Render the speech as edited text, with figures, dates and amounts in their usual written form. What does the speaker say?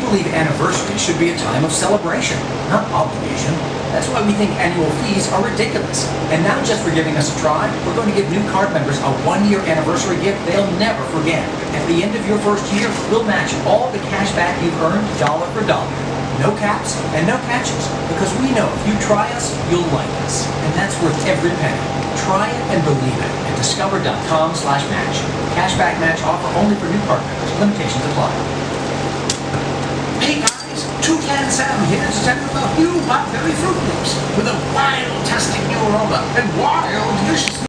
believe anniversaries should be a time of celebration, not obligation. That's why we think annual fees are ridiculous. And now, just for giving us a try, we're going to give new card members a one-year anniversary gift they'll never forget. At the end of your first year, we'll match all the cash back you've earned dollar for dollar. No caps and no catches, because we know if you try us, you'll like us. And that's worth every penny. Try it and believe it at discover.com/match. Cashback match offer only for new card members. Limitations apply. Hey guys, Toucan Sam here to tell you about new blackberry fruit loops with a wild, tastic new aroma and wild, delicious